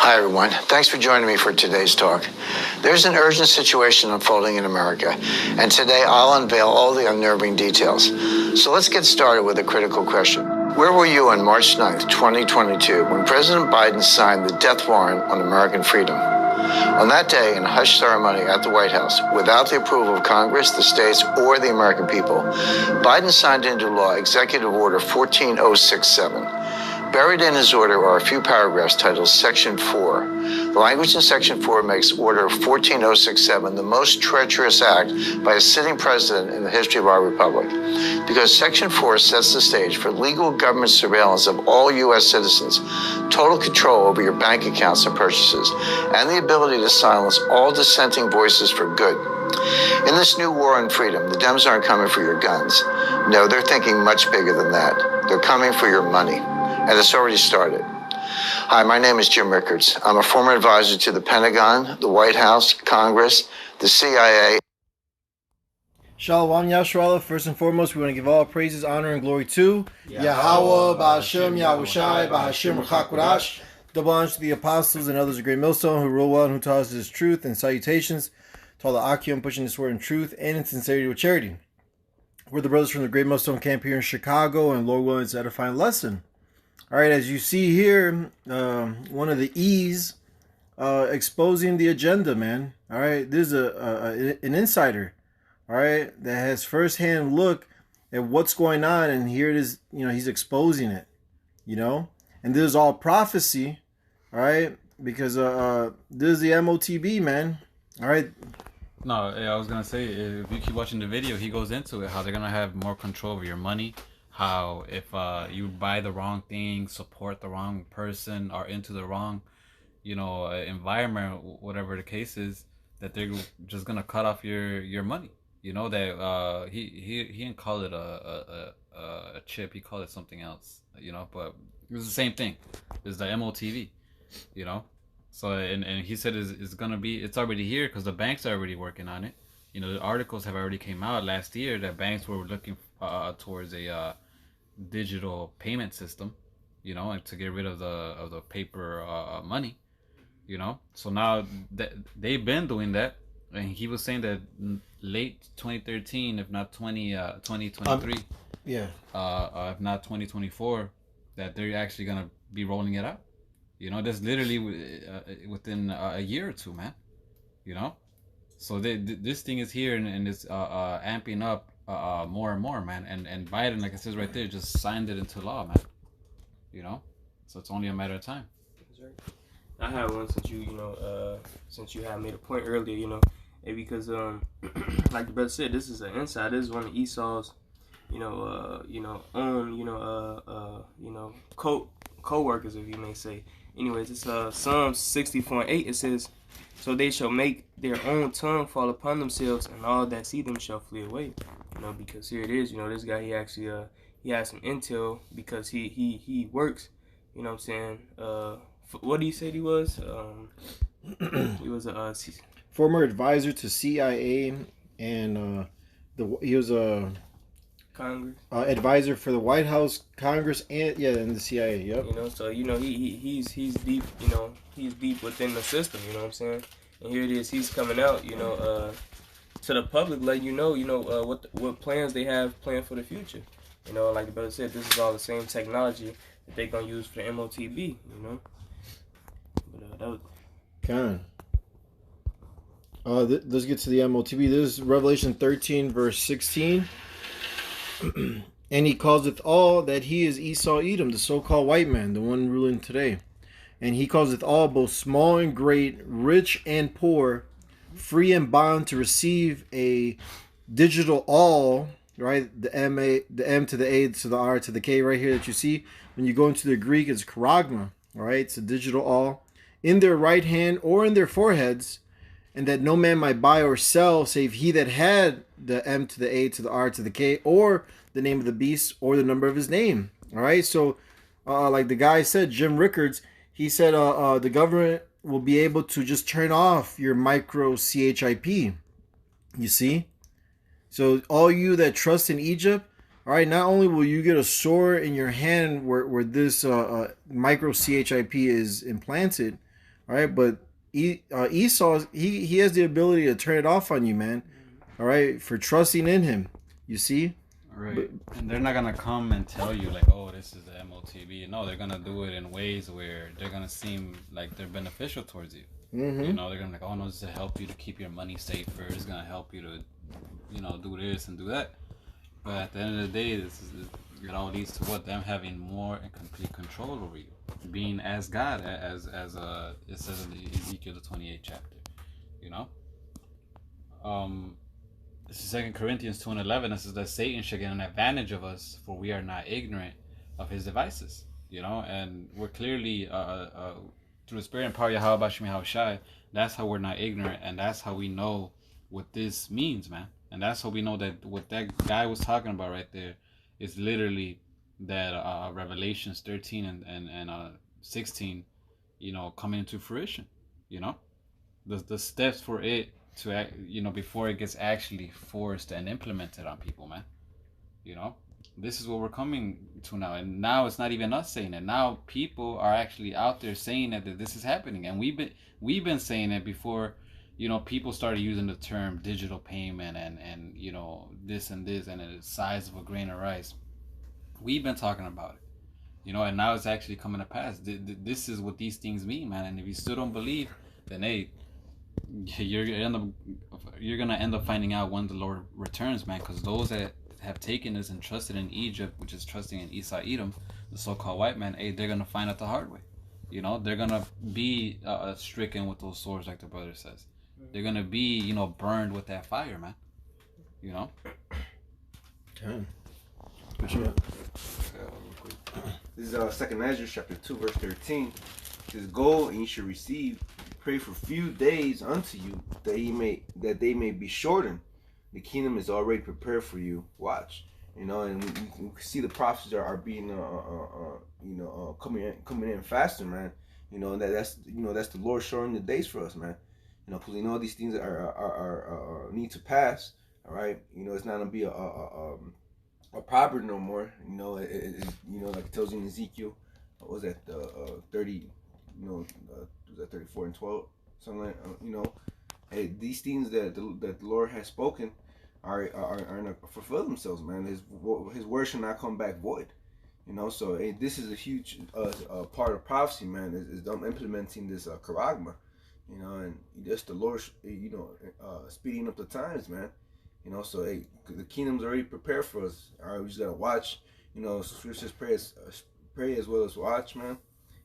Hi, everyone. Thanks for joining me for today's talk. There's an urgent situation unfolding in America, and today I'll unveil all the unnerving details. So let's get started with a critical question. Where were you on March 9th, 2022, when President Biden signed the death warrant on American freedom? On that day, in a hush ceremony at the White House, without the approval of Congress, the states, or the American people, Biden signed into law Executive Order 14067. Buried in his order are a few paragraphs titled Section 4. The language in Section 4 makes Order 14067 the most treacherous act by a sitting president in the history of our republic, because Section 4 sets the stage for legal government surveillance of all U.S. citizens, total control over your bank accounts and purchases, and the ability to silence all dissenting voices for good. In this new war on freedom, the Dems aren't coming for your guns. No, they're thinking much bigger than that. They're coming for your money. And it's already started. Hi, my name is Jim Rickards. I'm a former advisor to the Pentagon, the White House, Congress, the CIA. Shalom Yashrala. First and foremost, we want to give all praises, honor, and glory to Yahweh, Ba'Hashem, Yahushai, Ba'Hashem, R'chakodash. Double honor to the apostles and others of Great Millstone who rule well and who taught us His truth, and salutations to all the Akim pushing this word in truth and in sincerity with charity. We're the brothers from the Great Millstone camp here in Chicago, and Lord willing, it's an edifying lesson. All right, as you see here, one of the E's exposing the agenda, man. All right, this is an insider, all right, that has firsthand look at what's going on, and here it is, he's exposing it, and this is all prophecy, all right, because this is the M.O.T.B, man, all right. No, I was going to say, if you keep watching the video, he goes into it, how they're going to have more control over your money. How if you buy the wrong thing, support the wrong person, or into the wrong, environment, whatever the case is, that they're just gonna cut off your money. That he didn't call it a chip. He called it something else. But it was the same thing. It's the M.O.T.B. So and he said it's already here because the banks are already working on it. The articles have already came out last year that banks were looking towards a digital payment system, and to get rid of the paper money, So now they've been doing that, and he was saying that late 2013, if not 2023, if not 2024, that they're actually gonna be rolling it out. That's literally within a year or two, man. So this thing is here and it's amping up more and more, man. And Biden, like it says right there, just signed it into law, man. So it's only a matter of time. That's right. I had one since you had made a point earlier, and because like the brother said, this is an inside. This is one of Esau's, own, co-workers, if you may say. Anyways, it's Psalm 60:8. It says, "So they shall make their own tongue fall upon themselves, and all that see them shall flee away." Because here it is. This guy, he actually he has some intel because he works. What I'm saying? What did he say he was? He was a former advisor to CIA, and he was a Congress advisor for the White House, Congress, and the CIA. Yep. So he's deep. He's deep within the system. What I'm saying? And here it is. He's coming out. To the public, letting what plans they have planned for the future. Like the brother said, this is all the same technology that they're gonna use for the M.O.T.B. But that was let's get to the M.O.T.B. This is Revelation 13, verse 16. And he causeth all that he is Esau Edom, the so-called white man, the one ruling today. And he causeth all, both small and great, rich and poor, free and bond, to receive a digital all, right? The M to the A to the R to the K right here that you see. When you go into the Greek, it's charagma, all right? It's a digital all in their right hand or in their foreheads, and that no man might buy or sell save he that had the M to the A to the R to the K, or the name of the beast, or the number of his name. All right, so like the guy said, Jim Rickards, he said the government will be able to just turn off your micro CHIP. You see? So all you that trust in Egypt, all right, not only will you get a sword in your hand where this micro CHIP is implanted, All right, but Esau, he has the ability to turn it off on you, man. All right, for trusting in him. You see, Right. but And they're not gonna come and tell you like, oh, this is the M.O.T.B. No, they're gonna do it in ways where they're gonna seem like they're beneficial towards you. You know, they're gonna be like, oh no, this is to help you to keep your money safer. It's gonna help you to, do this and do that. But at the end of the day, it all leads to what them having more and complete control over you, being as God, as it says in Ezekiel the 28th chapter. You know, um, this is 2 Corinthians 2:11. It says that Satan should get an advantage of us, for we are not ignorant of his devices. And we're clearly through the Spirit and power of Yahweh Bashim Yahushai. That's how we're not ignorant, and that's how we know what this means, man. And that's how we know that what that guy was talking about right there is literally that Revelations 13 and 16, coming into fruition. You know, the steps for it to before it gets actually forced and implemented on people, man. you know this is what we're coming to now, and now it's not even us saying it. Now people are actually out there saying that this is happening, and we've been saying it before. People started using the term digital payment and this and this and the size of a grain of rice. We've been talking about it, and now it's actually coming to pass. This is what these things mean, man. And if you still don't believe, then hey, you're gonna end up finding out when the Lord returns, man. Because those that have taken this and trusted in Egypt, which is trusting in Esau Edom, the so-called white man, hey, they're gonna find out the hard way. They're gonna be stricken with those swords, like the brother says. They're gonna be, burned with that fire, man. okay. Sure. This is 2 Ezra chapter 2 verse 13. It says, "Go and you shall receive. Pray for few days unto you that they may be shortened. The kingdom is already prepared for you. Watch." And we can see the prophecies are being coming in faster, man. That's the Lord showing the days for us, man. Because these things are need to pass. All right. It's not gonna be a proverb no more. Like it tells you in Ezekiel, what was that 30? Was that 34 and 12? Something like hey, these things that the Lord has spoken are going to fulfill themselves, man. His word shall not come back void. So hey, this is a huge part of prophecy, man. Is them implementing this charagma, and just the Lord, speeding up the times, man. So hey, the kingdom's already prepared for us. All right, we just gotta watch. Scriptures pray as well as watch, man.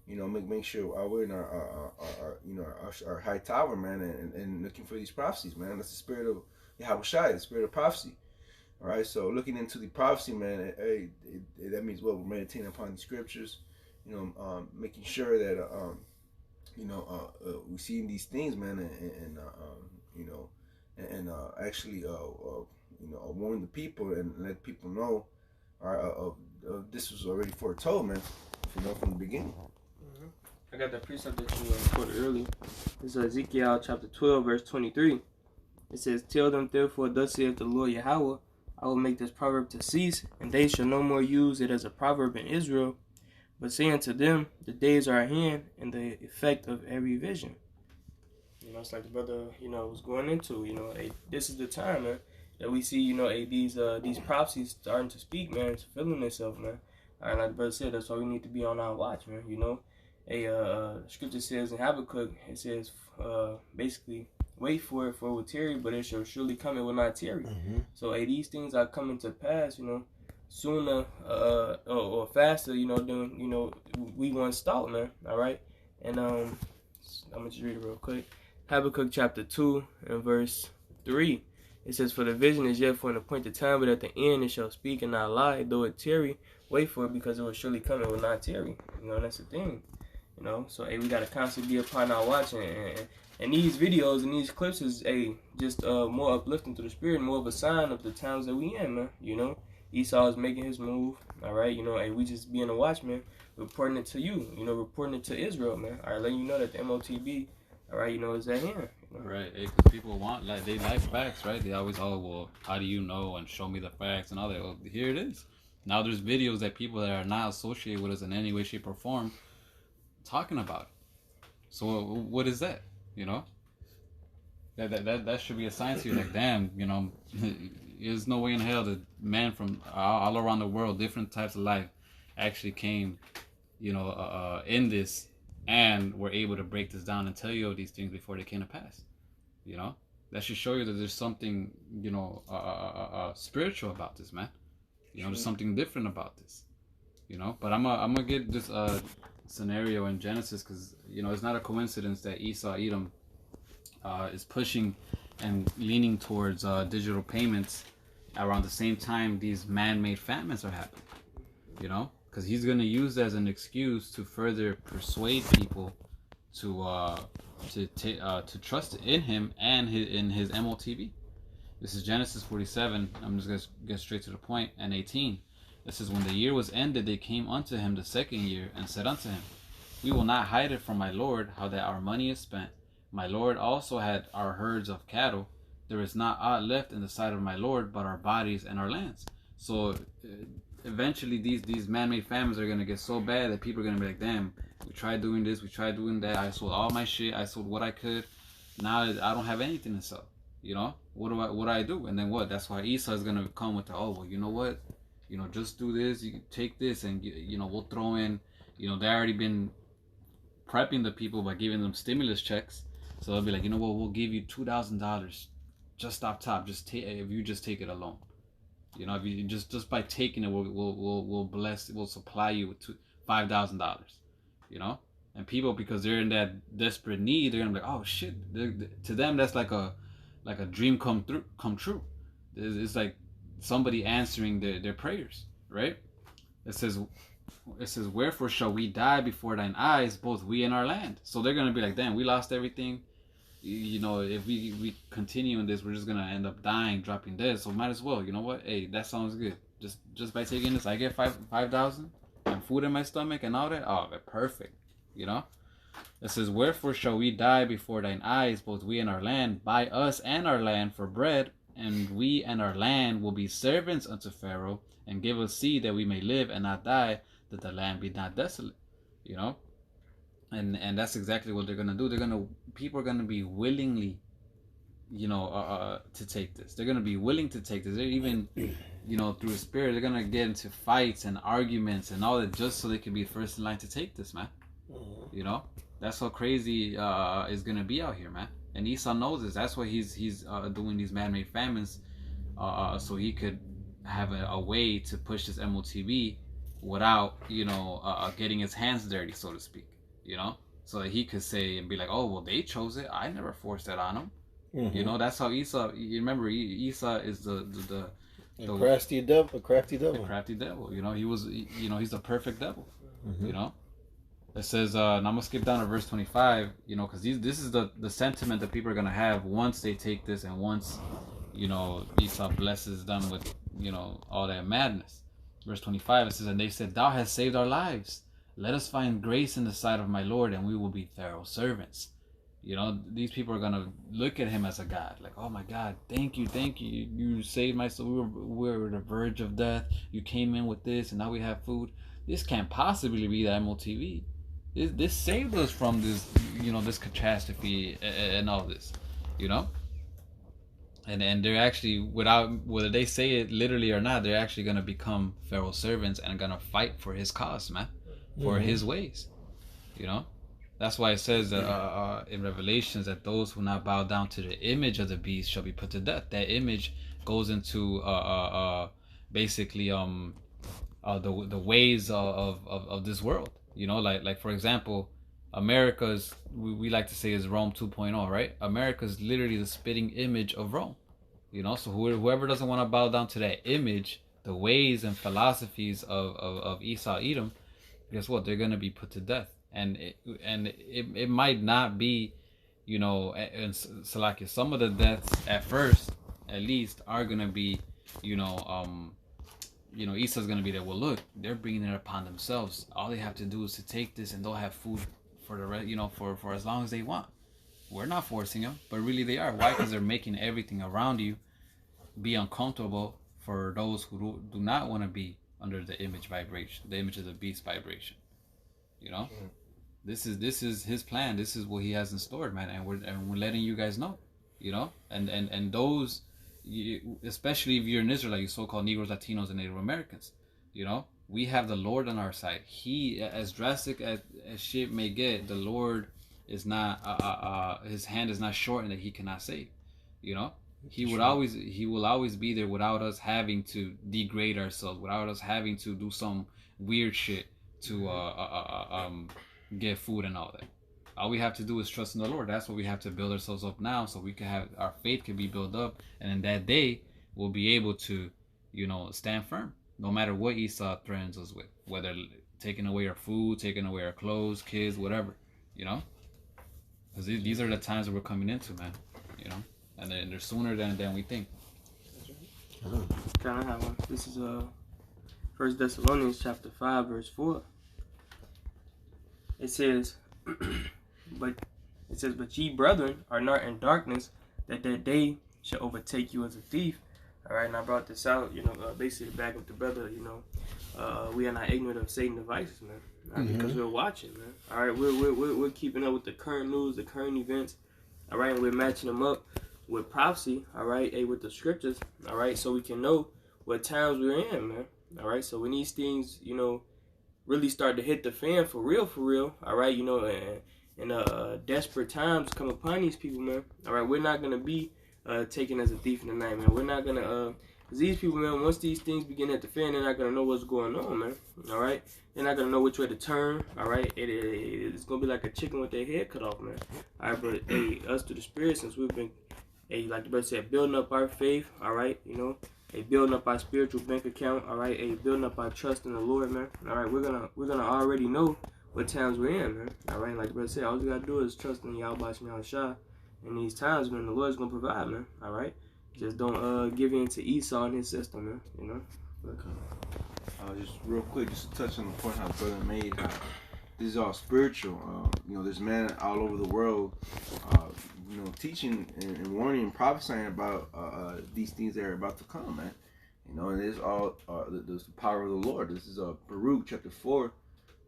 Make sure we're in our high tower, man, and looking for these prophecies, man. That's the spirit of Yahushua, the spirit of prophecy. All right, so looking into the prophecy, man, that means what we're meditating upon the scriptures. Making sure that we see these things, man, and actually warn the people and let people know this was already foretold, man, from the beginning. I got that precept that you quoted earlier. It's Ezekiel chapter 12 verse 23. It says, "Tell them therefore, thus saith the Lord Yahweh, I will make this proverb to cease, and they shall no more use it as a proverb in Israel, but say unto them, the days are at hand, and the effect of every vision." It's like the brother, was going into, hey, this is the time, man, that we see, hey, these prophecies starting to speak, man, it's fulfilling itself, man. All right, like the brother said, that's why we need to be on our watch, man. Scripture says in Habakkuk, it says, basically, wait for it will tarry, but it shall surely come, it will not tarry. So, hey, these things are coming to pass, sooner or faster, than, we once thought, man. All right, and I'm gonna just read it real quick. Habakkuk chapter 2 and verse 3. It says, "For the vision is yet for an appointed time, but at the end it shall speak and not lie. Though it tarry, wait for it, because it will surely come, it will not tarry." That's the thing. So hey, we gotta constantly be upon our watch, and these videos and these clips is just more uplifting to the spirit, more of a sign of the times that we in, man. Esau is making his move. All right, hey, we just being a watchman, reporting it to you, reporting it to Israel, man. All right, letting you know that the M.O.T.B. all right, is at hand. Right, because people want they like facts, right? They always, oh well, how do you know? And show me the facts and all that. Well, here it is. Now there's videos that people that are not associated with us in any way, shape, or form talking about So what is that? You know, that should be a sign to you. Like, damn, you know, there's no way in hell that man from all around the world, different types of life, actually came, you know, in this, and were able to break this down and tell you all these things before they came to pass. You know, that should show you that there's something, you know, spiritual about this, man. You know, there's something different about this. You know, but I'm gonna get this scenario in Genesis, because you know it's not a coincidence that Esau Edom is pushing and leaning towards digital payments around the same time these man-made famines are happening. You know, because he's gonna use that as an excuse to further persuade people to trust in him and in his M.O.T.B. This is Genesis 47. I'm just gonna get straight to the point. And 18. It says, when the year was ended, they came unto him the second year, and said unto him, we will not hide it from my lord, how that our money is spent. My lord also had our herds of cattle. There is not aught left in the sight of my lord, but our bodies and our lands. So eventually, these man-made famines are gonna get so bad that people are gonna be like, damn, we tried doing this, we tried doing that. I sold all my shit. I sold what I could. Now I don't have anything to sell. You know, what do I do? And then what? That's why Esau is gonna come with the, oh well, you know what? You know, just do this. You can take this, and you know, we'll throw in. You know, they already been prepping the people by giving them stimulus checks. So they'll be like, you know what? We'll give you $2,000 just off top. Just take, if you just take it alone. You know, if you just by taking it, we'll bless. We'll supply you with $5,000. You know, and people, because they're in that desperate need, they're gonna be like, oh shit. To them, that's like a dream come true. It's like somebody answering their prayers, right? It says, wherefore shall we die before thine eyes, both we and our land? So they're gonna be like, damn, we lost everything. You know, if we continue in this, we're just gonna end up dying, dropping dead. So might as well. You know what? Hey, that sounds good. Just by taking this, I get 5,000 and food in my stomach and all that. Oh, perfect. You know. It says, wherefore shall we die before thine eyes, both we and our land? Buy us and our land for bread, and we and our land will be servants unto Pharaoh, and give us seed that we may live and not die, that the land be not desolate. You know, and that's exactly what they're gonna do. People are gonna be willingly, you know, to take this. They're gonna be willing to take this. They're even, you know, through the spirit, they're gonna get into fights and arguments and all that just so they can be first in line to take this, man. You know, that's how crazy is gonna be out here, man. And Esau knows this. That's why he's doing these man-made famines, so he could have a way to push this M.O.T.B without, you know, getting his hands dirty, so to speak. You know, so that he could say and be like, oh well, they chose it. I never forced that on them. You know, that's how Esau. You remember, Esau is the crafty devil. A crafty devil. The crafty devil. You know, you know, he's the perfect devil. You know. It says, and I'm gonna skip down to verse 25. You know, because this is the sentiment that people are gonna have once they take this, and once, you know, Esau blesses them with, you know, all that madness. Verse 25, it says, and they said, thou hast saved our lives. Let us find grace in the sight of my Lord, and we will be thorough servants. You know, these people are gonna look at him as a god, like, oh my God, thank you, you saved my soul. We were at the verge of death. You came in with this, and now we have food. This can't possibly be the M.O.T.B. This saved us from this, you know, this catastrophe and all this, you know. And they're actually, without whether they say it literally or not, they're actually gonna become Pharaoh's servants and gonna fight for his cause, man, for his ways, you know. That's why it says that in Revelations that those who not bow down to the image of the beast shall be put to death. That image goes into basically the ways of this world. You know, like for example, America's, we like to say, is Rome 2.0, right? America's literally the spitting image of Rome. You know, so whoever doesn't want to bow down to that image, the ways and philosophies of Esau Edom, guess what? They're gonna be put to death. And it might not be, you know, and Salakia, some of the deaths at first, at least, are gonna be, you know, Esau's gonna be there. Well, look, they're bringing it upon themselves. All they have to do is to take this, and they'll have food for the rest, you know, for as long as they want. We're not forcing them, but really they are. Why? Because they're making everything around you be uncomfortable for those who do not want to be under the image vibration, the image of the beast vibration. You know, This is his plan. This is what he has in store, man. And we're letting you guys know, you know. And those, especially if you're an Israelite, you so-called Negroes, Latinos, and Native Americans, you know, we have the Lord on our side. He, as drastic as shit may get, the Lord is not his hand is not shortened that he cannot save, you know. He will always be there without us having to degrade ourselves, without us having to do some weird shit to get food and all that. All we have to do is trust in the Lord. That's what we have to build ourselves up now, so we can have our faith can be built up, and in that day we'll be able to, you know, stand firm no matter what Esau threatens us with, whether taking away our food, taking away our clothes, kids, whatever, you know. Because these are the times that we're coming into, man, you know. And they're sooner than we think. Kind of have one. This is 1 Thessalonians chapter 5 verse 4. It says, but ye brethren are not in darkness, that day shall overtake you as a thief. All right, and I brought this out, you know, basically to back up the brother. You know, we are not ignorant of Satan's devices, man, because we're watching, man. All right, we're keeping up with the current news, the current events. All right, and we're matching them up with prophecy, all right, with the scriptures, all right, so we can know what times we're in, man, all right. So when these things, you know, really start to hit the fan for real, all right, you know, and desperate times come upon these people, man, all right, we're not gonna be taken as a thief in the night, man. We're not gonna, cause these people, man, once these things begin to hit the fan, they're not gonna know what's going on, man, all right. They're not gonna know which way to turn, all right. It's gonna be like a chicken with their head cut off, man, all right. But hey, us to the spirit, since we've been, hey, like the brother said, building up our faith, all right, you know, hey, building up our spiritual bank account, all right, hey, building up our trust in the Lord, man, all right, we're gonna already know what times we're in, man, all right, like the brother said, all you gotta do is trust in Yahweh Shah in these times, man. The Lord's gonna provide, man, all right. Just don't give in to Esau and his system, man, you know. Just real quick, just to touch on the point how brother made, how this is all spiritual. You know, there's men all over the world, you know, teaching and warning and prophesying about these things that are about to come, man. You know, and it's all the power of the Lord. This is Baruch chapter 4,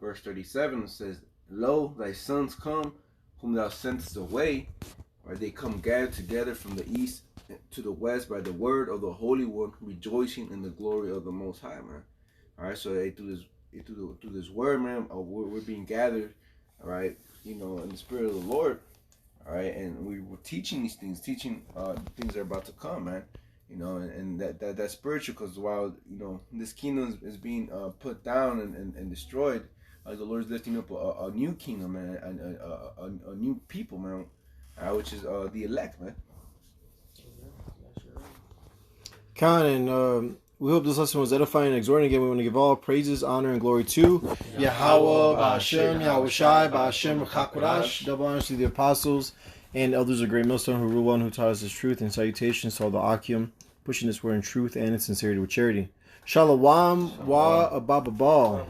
verse 37. It says, "Lo, thy sons come, whom thou sentest away, or they come gathered together from the east to the west by the word of the Holy One, rejoicing in the glory of the Most High," man. All right, so through this word, man, we're being gathered, all right, you know, in the spirit of the Lord, all right, and we were teaching these things, things that are about to come, man, you know, and that's spiritual, because while, you know, this kingdom is being put down and destroyed, the Lord's lifting up a new kingdom, man, a new people, man, which is the elect, man. Khan, and we hope this lesson was edifying and exhorting. Again, we want to give all praises, honor, and glory to Yahweh, Ba'ashem, Yahushai, Ba'ashem, Chakodash. Double honors to the apostles and elders of Great Millstone who rule one, who taught us this truth, and salutations to all the Akim, pushing this word in truth and in sincerity with charity. Shalom wa abababal.